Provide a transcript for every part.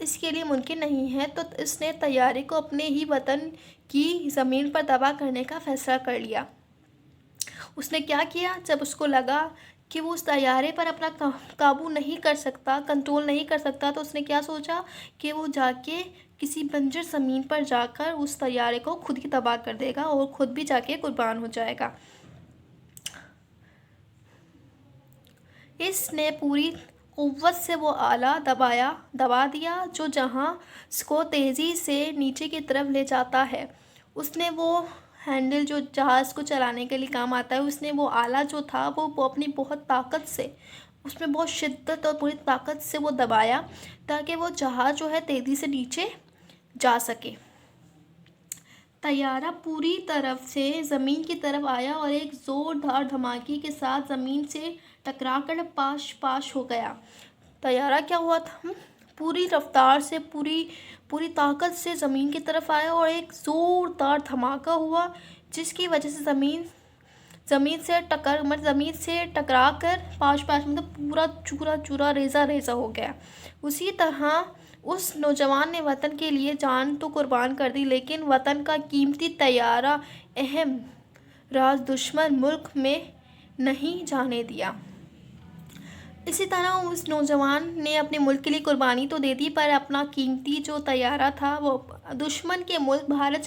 اس کے لیے ممکن نہیں ہے، تو اس نے طیارے کو اپنے ہی وطن کی زمین پر تباہ کرنے کا فیصلہ کر لیا۔ اس نے کیا کیا، جب اس کو لگا کہ وہ اس طیارے پر اپنا قابو نہیں کر سکتا، کنٹرول نہیں کر سکتا، تو اس نے کیا سوچا کہ وہ جا کے کسی بنجر زمین پر جا کر اس طیارے کو خود ہی تباہ کر دے گا اور خود بھی جا کے قربان ہو جائے گا۔ اس نے پوری قوت سے وہ آلہ دبا دیا جو جہاز کو تیزی سے نیچے کی طرف لے جاتا ہے۔ اس نے وہ ہینڈل جو جہاز کو چلانے کے لیے کام آتا ہے، اس نے وہ آلہ جو تھا وہ اپنی بہت طاقت سے، اس میں بہت شدت اور پوری طاقت سے وہ دبایا تاکہ وہ جہاز جو ہے تیزی سے نیچے جا سکے۔ طیارہ پوری طرف سے زمین کی طرف آیا اور ایک زوردار دھماکے کے ساتھ زمین سے ٹکرا کر پاش ہو گیا۔ طیارہ کیا ہوا تھا، پوری رفتار سے پوری طاقت سے زمین کی طرف آیا اور ایک زوردار دھماکہ ہوا، جس کی وجہ سے زمین سے ٹکرا کر پاش مطلب پورا چورا چورا ریزہ ریزہ ہو گیا۔ اسی طرح اس نوجوان نے وطن کے لیے جان تو قربان کر دی، لیکن وطن کا قیمتی طیارہ اہم راز دشمن ملک میں نہیں جانے دیا۔ اسی طرح اس نوجوان نے اپنے ملک کے لیے قربانی تو دے دی، پر اپنا قیمتی جو طیارہ تھا وہ دشمن کے ملک بھارت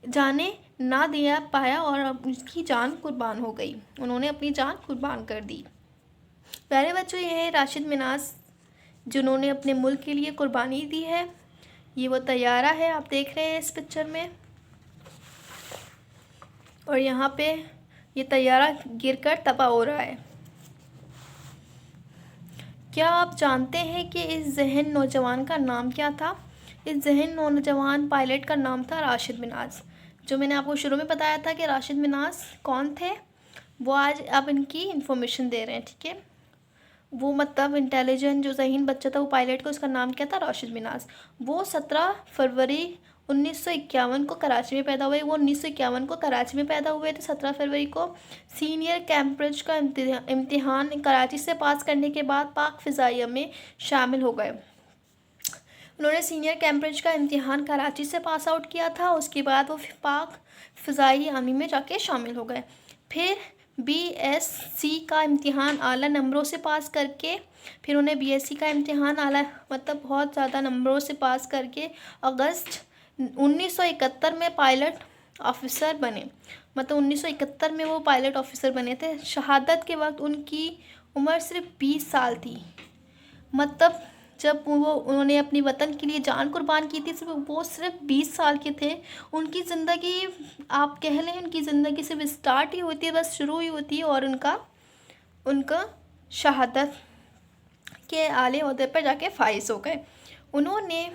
جانے نہ دیا پایا اور اس کی جان قربان ہو گئی، انہوں نے اپنی جان قربان کر دی۔ پیارے بچوں، یہ ہے راشد مناز جنہوں نے اپنے ملک کے لیے قربانی دی ہے۔ یہ وہ طیارہ ہے آپ دیکھ رہے ہیں اس پکچر میں، اور یہاں پہ یہ طیارہ گر کر تباہ ہو رہا ہے۔ کیا آپ جانتے ہیں کہ اس ذہین نوجوان کا نام کیا تھا؟ اس ذہین نوجوان پائلٹ کا نام تھا راشد مناز۔ جو میں نے آپ کو شروع میں بتایا تھا کہ راشد مناز کون تھے، وہ آج آپ ان کی انفارمیشن دے رہے ہیں، ٹھیک ہے؟ وہ مطلب انٹیلیجنٹ جو ذہین بچہ تھا وہ پائلٹ کا، اس کا نام کیا تھا، راشد مناز۔ وہ 17 فروری 1951 کو کراچی میں پیدا ہوئے۔ وہ 1951 کو کراچی میں پیدا ہوئے تھے 17 فروری کو۔ سینئر کیمبرج کا امتحان کراچی سے پاس کرنے کے بعد پاک فضائیہ میں شامل ہو گئے۔ انہوں نے سینئر کیمبرج کا امتحان کراچی سے پاس آؤٹ کیا تھا، اس کے بعد وہ پاک فضائی آرمی میں جا کے شامل ہو گئے۔ پھر BSc کا امتحان اعلیٰ نمبروں سے پاس کر کے، پھر انہیں BSc کا امتحان اعلیٰ مطلب بہت زیادہ نمبروں سے پاس کر کے اگست 1971 میں پائلٹ آفیسر بنے۔ مطلب 1971 میں وہ پائلٹ آفیسر بنے تھے۔ شہادت کے وقت ان کی عمر صرف 20 سال تھی۔ مطلب جب انہوں نے اپنی وطن کے لیے جان قربان کی تھی، وہ صرف 20 سال کے تھے۔ ان کی زندگی آپ کہہ لیں، ان کی زندگی صرف اسٹارٹ ہی ہوتی ہے، بس شروع ہی ہوتی ہے، اور ان کا شہادت کے اعلیٰ عہدے پر جا کے فائز ہو گئے۔ انہوں نے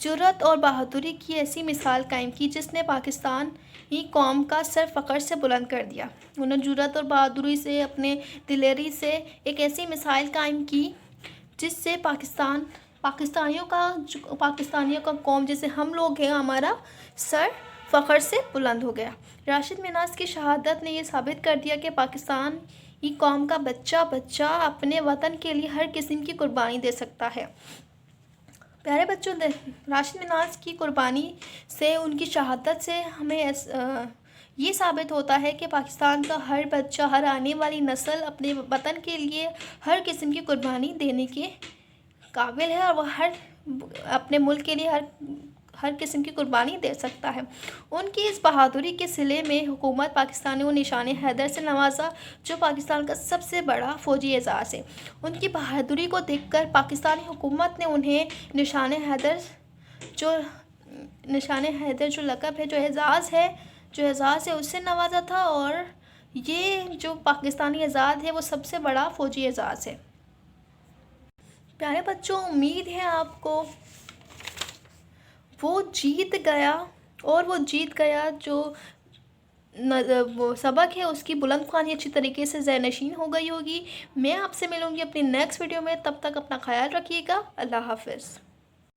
جرأت اور بہادری کی ایسی مثال قائم کی جس نے پاکستانی قوم کا سر فخر سے بلند کر دیا۔ انہوں نے جرأت اور بہادری سے، اپنے دلیری سے ایک ایسی مثال قائم کی جس سے پاکستانیوں کا قوم جیسے ہم لوگ ہیں، ہمارا سر فخر سے بلند ہو گیا۔ راشد مناز کی شہادت نے یہ ثابت کر دیا کہ پاکستانی قوم کا بچہ اپنے وطن کے لیے ہر قسم کی قربانی دے سکتا ہے۔ پیارے بچوں، راشد مناز کی قربانی سے، ان کی شہادت سے ہمیں یہ ثابت ہوتا ہے کہ پاکستان کا ہر بچہ، ہر آنے والی نسل اپنے وطن کے لیے ہر قسم کی قربانی دینے کے قابل ہے، اور وہ اپنے ملک کے لیے ہر قسم کی قربانی دے سکتا ہے۔ ان کی اس بہادری کے صلے میں حکومت پاکستان نے وہ نشان حیدر سے نوازا، جو پاکستان کا سب سے بڑا فوجی اعزاز ہے۔ ان کی بہادری کو دیکھ کر پاکستانی حکومت نے انہیں نشان حیدر جو لقب ہے، جو اعزاز ہے اس سے نوازا تھا، اور یہ جو پاکستانی اعزاز ہے وہ سب سے بڑا فوجی اعزاز ہے۔ پیارے بچوں، امید ہے آپ کو وہ جیت گیا جو وہ سبق ہے اس کی بلند خوانی اچھی طریقے سے ذہن نشین ہو گئی ہوگی۔ میں آپ سے ملوں گی اپنی نیکسٹ ویڈیو میں، تب تک اپنا خیال رکھیے گا۔ اللہ حافظ۔